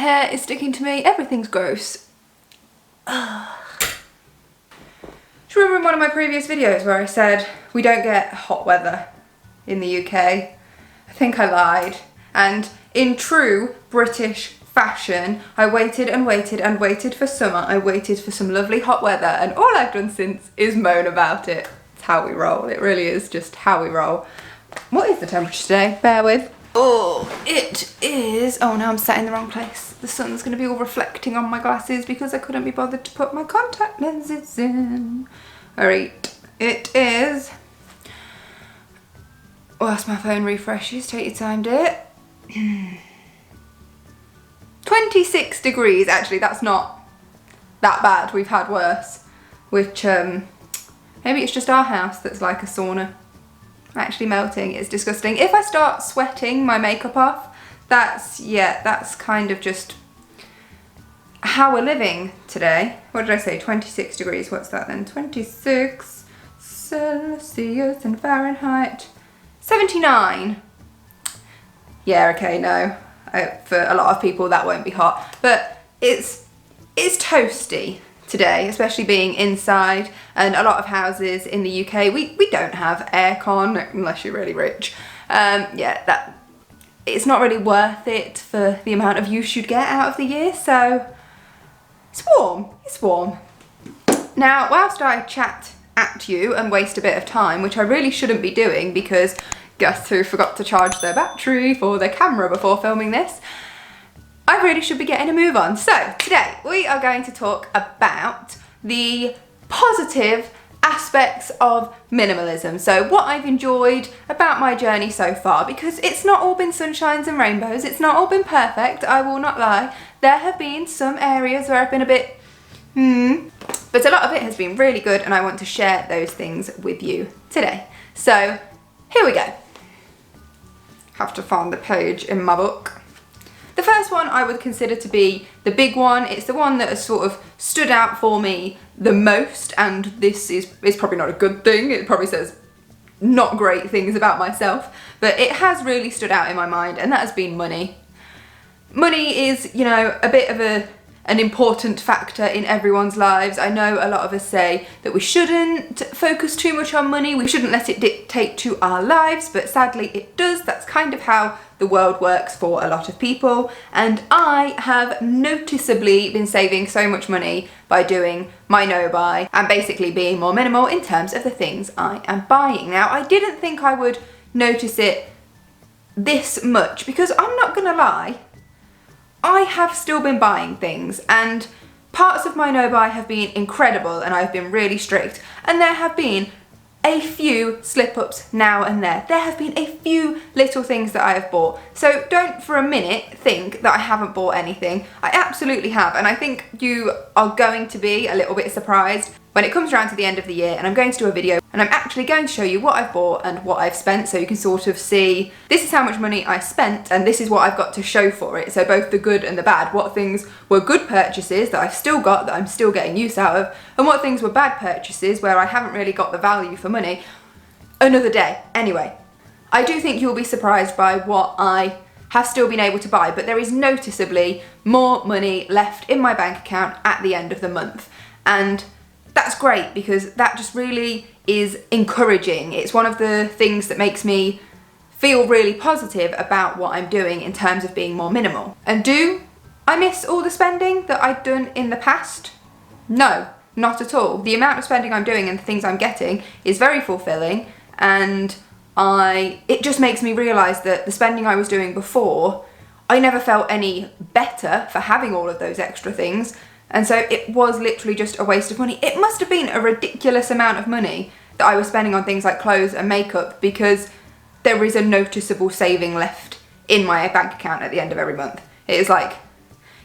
hair is sticking to me, everything's gross. Ugh. Do you remember in one of my previous videos where I said we don't get hot weather in the UK? I think I lied. And in true British fashion, I waited and waited and waited for summer. I waited for some lovely hot weather, and all I've done since is moan about it. It's how we roll. It really is just how we roll. What is the temperature today? Bear with. Oh, it is. Oh, now I'm sat in the wrong place. The sun's going to be all reflecting on my glasses because I couldn't be bothered to put my contact lenses in. Alright, it is. Whilst my phone refreshes, take your time, dear. 26 degrees. Actually, that's not that bad. We've had worse. Which, maybe it's just our house that's like a sauna. Actually melting. It's disgusting. If I start sweating my makeup off, that's kind of just how we're living today. What did I say? 26 degrees. What's that then? 26 Celsius in Fahrenheit. 79. Yeah, okay, no. For a lot of people that won't be hot. But it's toasty today, especially being inside, and a lot of houses in the UK, we don't have aircon unless you're really rich. Yeah, it's not really worth it for the amount of use you'd get out of the year, so it's warm. Now, whilst I chat at you and waste a bit of time, which I really shouldn't be doing because guess who forgot to charge their battery for their camera before filming this? I really should be getting a move on. So today we are going to talk about the positive aspects of minimalism. So what I've enjoyed about my journey so far, because it's not all been sunshines and rainbows, it's not all been perfect, I will not lie. There have been some areas where I've been a bit but a lot of it has been really good, and I want to share those things with you today. So here we go. Have to find the page in my book. The first one I would consider to be the big one. It's the one that has sort of stood out for me the most, and this is probably not a good thing. It probably says not great things about myself, but it has really stood out in my mind, and that has been money. Money is, you know, a bit of an important factor in everyone's lives. I know a lot of us say that we shouldn't focus too much on money, we shouldn't let it dictate to our lives, but sadly it does. That's kind of how the world works for a lot of people, and I have noticeably been saving so much money by doing my no-buy and basically being more minimal in terms of the things I am buying. Now, I didn't think I would notice it this much because I'm not gonna lie, I have still been buying things, and parts of my no-buy have been incredible and I've been really strict, and there have been a few slip-ups now and there. There have been a few little things that I have bought. So don't for a minute think that I haven't bought anything. I absolutely have, and I think you are going to be a little bit surprised when it comes around to the end of the year and I'm going to do a video and I'm actually going to show you what I've bought and what I've spent, so you can sort of see this is how much money I spent and this is what I've got to show for it. So both the good and the bad, what things were good purchases that I've still got, that I'm still getting use out of, and what things were bad purchases where I haven't really got the value for money. Another day. Anyway, I do think you'll be surprised by what I have still been able to buy, but there is noticeably more money left in my bank account at the end of the month, and that's great because that just really is encouraging. It's one of the things that makes me feel really positive about what I'm doing in terms of being more minimal. And do I miss all the spending that I'd done in the past? No, not at all. The amount of spending I'm doing and the things I'm getting is very fulfilling, and it just makes me realise that the spending I was doing before, I never felt any better for having all of those extra things. And so it was literally just a waste of money. It must have been a ridiculous amount of money that I was spending on things like clothes and makeup, because there is a noticeable saving left in my bank account at the end of every month. It is like,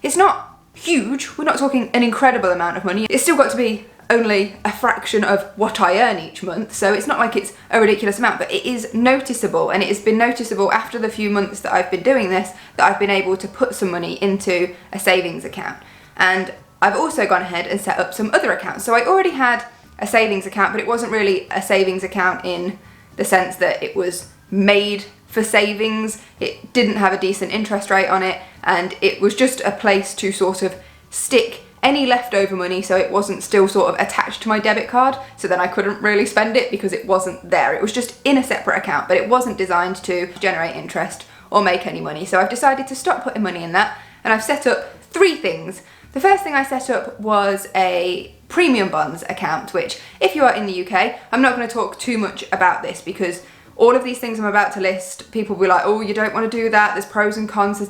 it's not huge, we're not talking an incredible amount of money. It's still got to be only a fraction of what I earn each month, so it's not like it's a ridiculous amount, but it is noticeable, and it has been noticeable after the few months that I've been doing this that I've been able to put some money into a savings account. And I've also gone ahead and set up some other accounts. So I already had a savings account, but it wasn't really a savings account in the sense that it was made for savings. It didn't have a decent interest rate on it, and it was just a place to sort of stick any leftover money so it wasn't still sort of attached to my debit card, so then I couldn't really spend it because it wasn't there. It was just in a separate account, but it wasn't designed to generate interest or make any money. So I've decided to stop putting money in that, and I've set up 3 things. The first thing I set up was a premium bonds account, which if you are in the UK, I'm not going to talk too much about this because all of these things I'm about to list, people will be like, oh, you don't want to do that, there's pros and cons.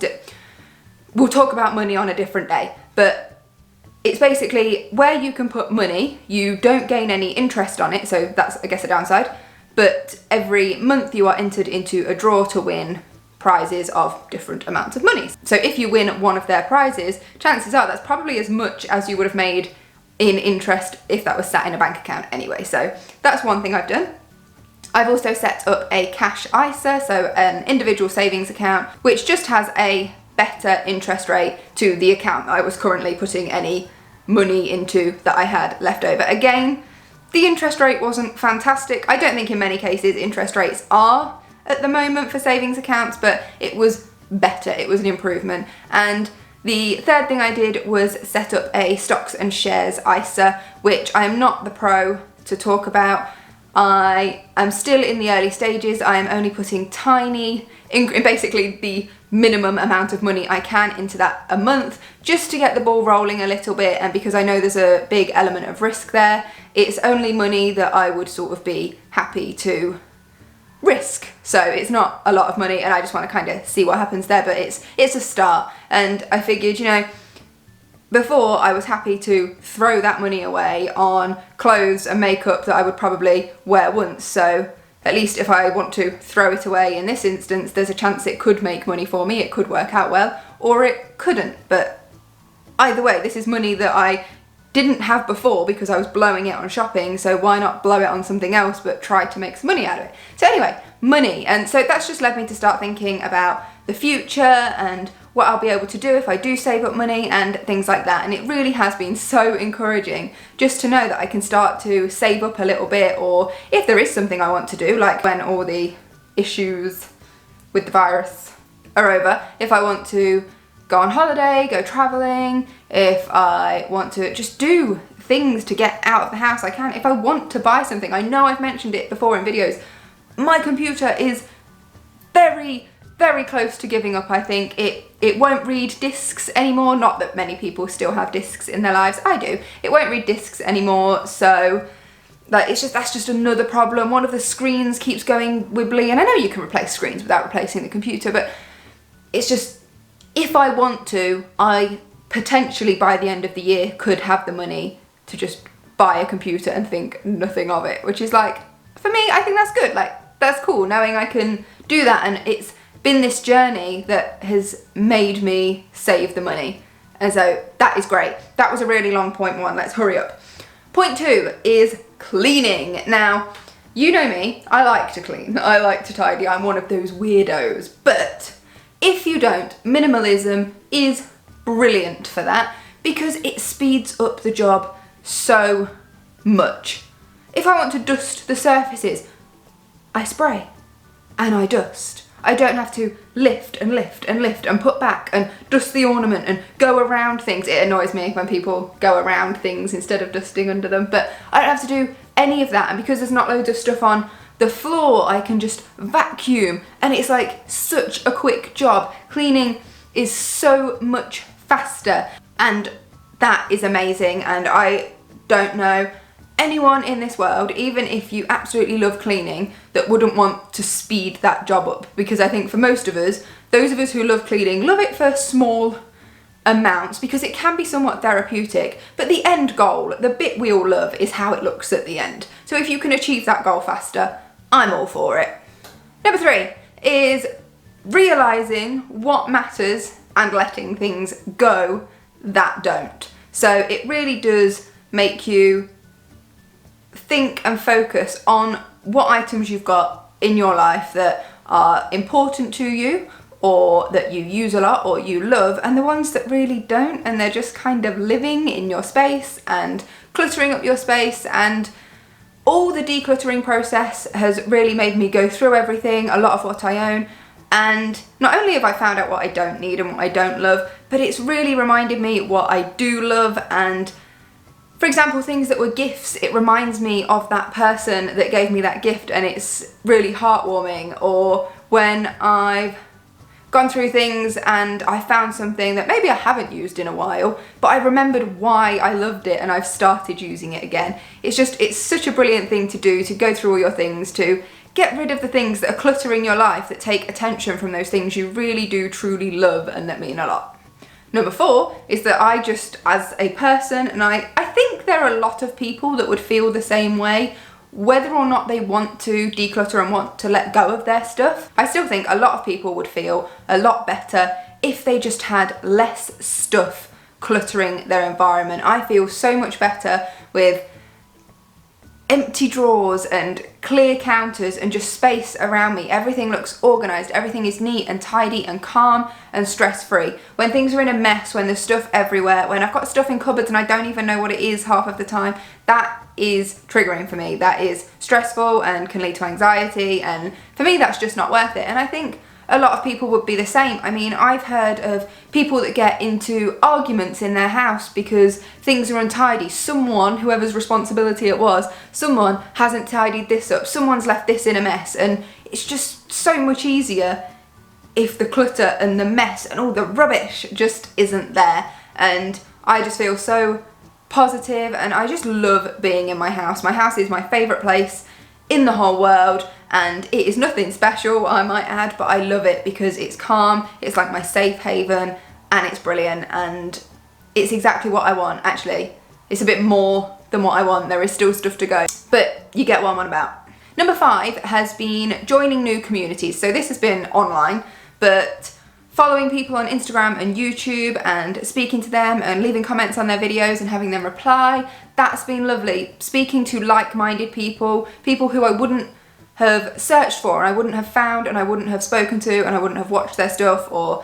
We'll talk about money on a different day, but it's basically where you can put money, you don't gain any interest on it, so that's, I guess, a downside, but every month you are entered into a draw to win prizes of different amounts of money. So if you win one of their prizes, chances are that's probably as much as you would have made in interest if that was sat in a bank account anyway. So that's one thing I've done. I've also set up a cash ISA, so an individual savings account, which just has a better interest rate to the account I was currently putting any money into that I had left over. Again, the interest rate wasn't fantastic. I don't think in many cases interest rates are at the moment for savings accounts, but it was better, it was an improvement. And the third thing I did was set up a stocks and shares ISA, which I am not the pro to talk about. I am still in the early stages. I am only putting tiny, basically the minimum amount of money I can into that a month, just to get the ball rolling a little bit, and because I know there's a big element of risk there, it's only money that I would sort of be happy to risk. So it's not a lot of money, and I just want to kind of see what happens there, but it's a start. And I figured, you know, before I was happy to throw that money away on clothes and makeup that I would probably wear once, so at least if I want to throw it away in this instance, there's a chance it could make money for me, it could work out well, or it couldn't. But either way, this is money that I didn't have before because I was blowing it on shopping, so why not blow it on something else but try to make some money out of it. So anyway, money, and so that's just led me to start thinking about the future and what I'll be able to do if I do save up money and things like that. And it really has been so encouraging just to know that I can start to save up a little bit, or if there is something I want to do, like when all the issues with the virus are over, if I want to go on holiday, go traveling, if I want to just do things to get out of the house, I can. If I want to buy something, I know I've mentioned it before in videos, my computer is very close to giving up. I think it won't read discs anymore. Not that many people still have discs in their lives. I do. It won't read discs anymore, so like that's just another problem. One of the screens keeps going wibbly, and I know you can replace screens without replacing the computer, but it's just, if I want to, I potentially by the end of the year could have the money to just buy a computer and think nothing of it, which is like, for me, I think that's good. Like, that's cool knowing I can do that, and it's been this journey that has made me save the money. And so that is great. That was a really long point 1. Let's hurry up. Point 2 is cleaning. Now, you know me, I like to clean. I like to tidy. I'm one of those weirdos. But if you don't, minimalism is brilliant for that because it speeds up the job so much. If I want to dust the surfaces, I spray and I dust. I don't have to lift and lift and lift and put back and dust the ornament and go around things. It annoys me when people go around things instead of dusting under them, but I don't have to do any of that. And because there's not loads of stuff on the floor, I can just vacuum, and it's like such a quick job. Cleaning is so much faster, and that is amazing. And I don't know anyone in this world, even if you absolutely love cleaning, that wouldn't want to speed that job up, because I think for most of us, those of us who love cleaning love it for small amounts because it can be somewhat therapeutic, but the end goal, the bit we all love, is how it looks at the end. So if you can achieve that goal faster, I'm all for it. Number 3 is realising what matters and letting things go that don't. So it really does make you think and focus on what items you've got in your life that are important to you, or that you use a lot, or you love, and the ones that really don't, and they're just kind of living in your space and cluttering up your space and all the decluttering process has really made me go through everything, a lot of what I own, and not only have I found out what I don't need and what I don't love, but it's really reminded me what I do love. And for example, things that were gifts, it reminds me of that person that gave me that gift, and it's really heartwarming. Or when I've gone through things and I found something that maybe I haven't used in a while, but I remembered why I loved it and I've started using it again. It's such a brilliant thing to do, to go through all your things, to get rid of the things that are cluttering your life, that take attention from those things you really do truly love and that mean a lot. Number 4 is that I just, as a person, and I think there are a lot of people that would feel the same way, whether or not they want to declutter and want to let go of their stuff. I still think a lot of people would feel a lot better if they just had less stuff cluttering their environment. I feel so much better with empty drawers and clear counters and just space around me. Everything looks organised, everything is neat and tidy and calm and stress-free. When things are in a mess, when there's stuff everywhere, when I've got stuff in cupboards and I don't even know what it is half of the time, that is triggering for me. That is stressful and can lead to anxiety, and for me that's just not worth it. And I think a lot of people would be the same. I mean, I've heard of people that get into arguments in their house because things are untidy. Someone, whoever's responsibility it was, someone hasn't tidied this up, someone's left this in a mess, and it's just so much easier if the clutter and the mess and all the rubbish just isn't there. And I just feel so positive, and I just love being in my house. My house is my favourite place in the whole world, and it is nothing special, I might add, but I love it because it's calm, it's like my safe haven, and it's brilliant, and it's exactly what I want. Actually, it's a bit more than what I want. There is still stuff to go, but you get what I'm on about. Number 5 has been joining new communities. So this has been online, but following people on Instagram and YouTube and speaking to them and leaving comments on their videos and having them reply, that's been lovely. Speaking to like-minded people, people who I wouldn't have searched for and I wouldn't have found and I wouldn't have spoken to and I wouldn't have watched their stuff or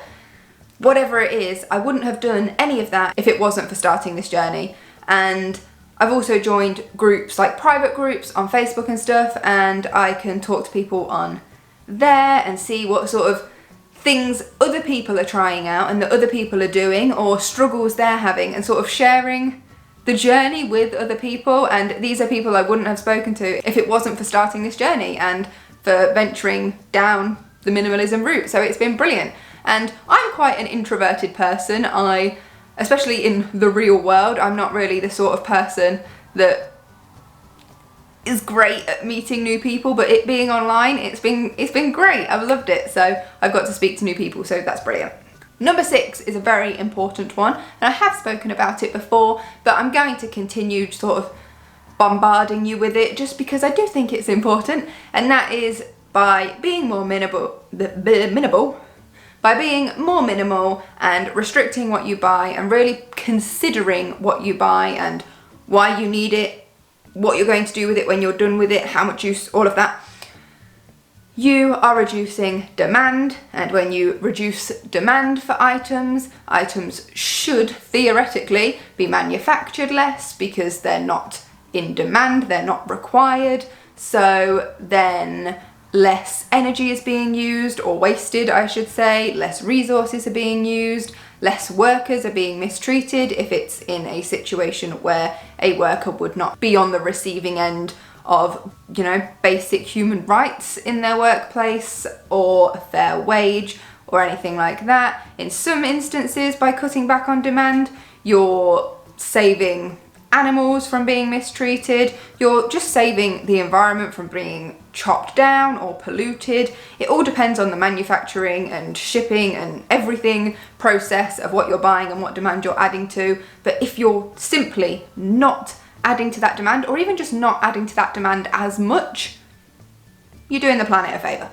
whatever it is. I wouldn't have done any of that if it wasn't for starting this journey. And I've also joined groups, like private groups on Facebook and stuff, and I can talk to people on there and see what sort of things other people are trying out and that other people are doing, or struggles they're having, and sort of sharing the journey with other people. And these are people I wouldn't have spoken to if it wasn't for starting this journey and for venturing down the minimalism route. So it's been brilliant. And I'm quite an introverted person. Especially in the real world, I'm not really the sort of person that is great at meeting new people, but it being online, it's been great. I've loved it. So I've got to speak to new people, so that's brilliant. Number 6 is a very important one, and I have spoken about it before, but I'm going to continue sort of bombarding you with it just because I do think it's important, and that is by being more minimal and restricting what you buy and really considering what you buy and why you need it, what you're going to do with it when you're done with it, how much use, all of that. You are reducing demand, and when you reduce demand for items, items should theoretically be manufactured less because they're not in demand, they're not required, so then less energy is being used, or wasted I should say, less resources are being used, less workers are being mistreated if it's in a situation where a worker would not be on the receiving end of, you know, basic human rights in their workplace or a fair wage or anything like that. In some instances, by cutting back on demand, you're saving animals from being mistreated, you're just saving the environment from being chopped down or polluted. It all depends on the manufacturing and shipping and everything process of what you're buying and what demand you're adding to. But if you're simply not adding to that demand, or even just not adding to that demand as much, you're doing the planet a favour.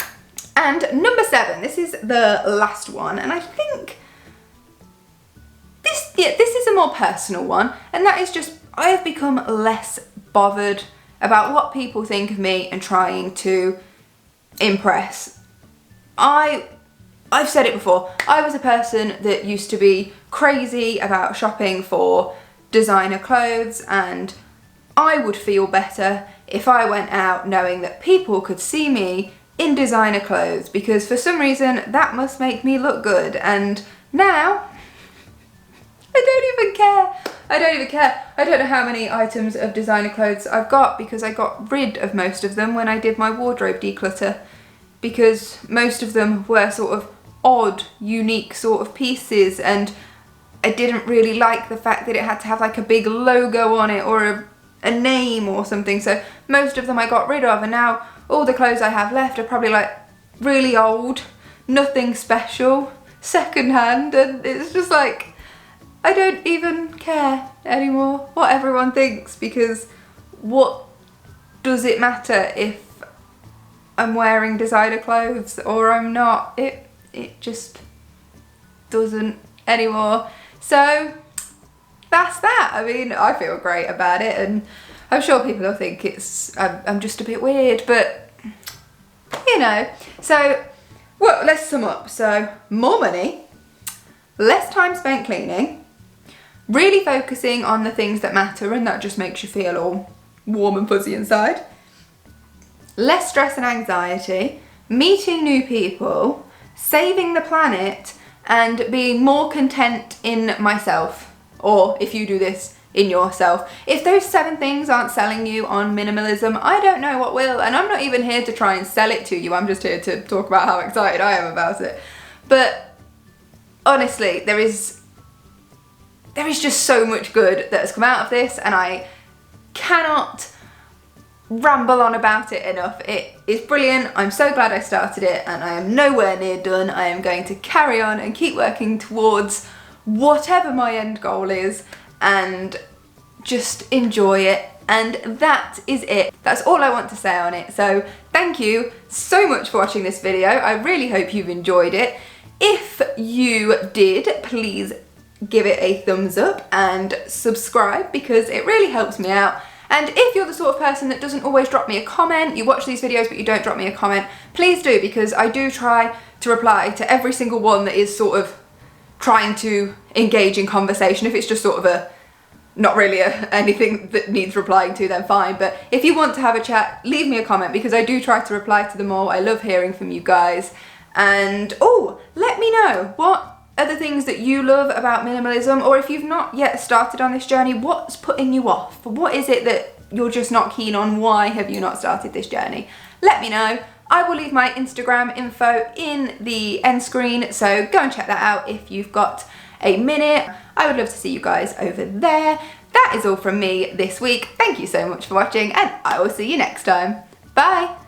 And number 7, this is the last one, and I think this is a more personal one, and that is just I have become less bothered about what people think of me and trying to impress. I've said it before, I was a person that used to be crazy about shopping for designer clothes, and I would feel better if I went out knowing that people could see me in designer clothes, because for some reason that must make me look good, and now I don't even care. I don't even care. I don't know how many items of designer clothes I've got, because I got rid of most of them when I did my wardrobe declutter, because most of them were sort of odd, unique sort of pieces, and I didn't really like the fact that it had to have like a big logo on it or a name or something, so most of them I got rid of, and now all the clothes I have left are probably like really old, nothing special, secondhand, and it's just like, I don't even care anymore what everyone thinks, because what does it matter if I'm wearing designer clothes or I'm not? It just doesn't anymore. So that's that. I mean, I feel great about it, and I'm sure people will think I'm just a bit weird, but you know. So, well, let's sum up. So, more money, less time spent cleaning, really focusing on the things that matter, and that just makes you feel all warm and fuzzy inside. Less stress and anxiety, meeting new people, saving the planet, and being more content in myself. Or if you do this, in yourself. If those 7 things aren't selling you on minimalism, I don't know what will, and I'm not even here to try and sell it to you. I'm just here to talk about how excited I am about it. But honestly, there is just so much good that has come out of this, and I cannot ramble on about it enough. It is brilliant. I'm so glad I started it, and I am nowhere near done. I am going to carry on and keep working towards whatever my end goal is, and just enjoy it. And that is it. That's all I want to say on it. So thank you so much for watching this video. I really hope you've enjoyed it. If you did, please give it a thumbs up and subscribe, because it really helps me out. And if you're the sort of person that doesn't always drop me a comment, you watch these videos but you don't drop me a comment, please do, because I do try to reply to every single one that is sort of trying to engage in conversation. If it's just sort of not really anything that needs replying to, then fine. But if you want to have a chat, leave me a comment, because I do try to reply to them all. I love hearing from you guys. And oh, let me know what are the things that you love about minimalism, or if you've not yet started on this journey, what's putting you off? What is it that you're just not keen on? Why have you not started this journey? Let me know. I will leave my Instagram info in the end screen, so go and check that out if you've got a minute. I would love to see you guys over there. That is all from me this week. Thank you so much for watching, and I will see you next time. Bye!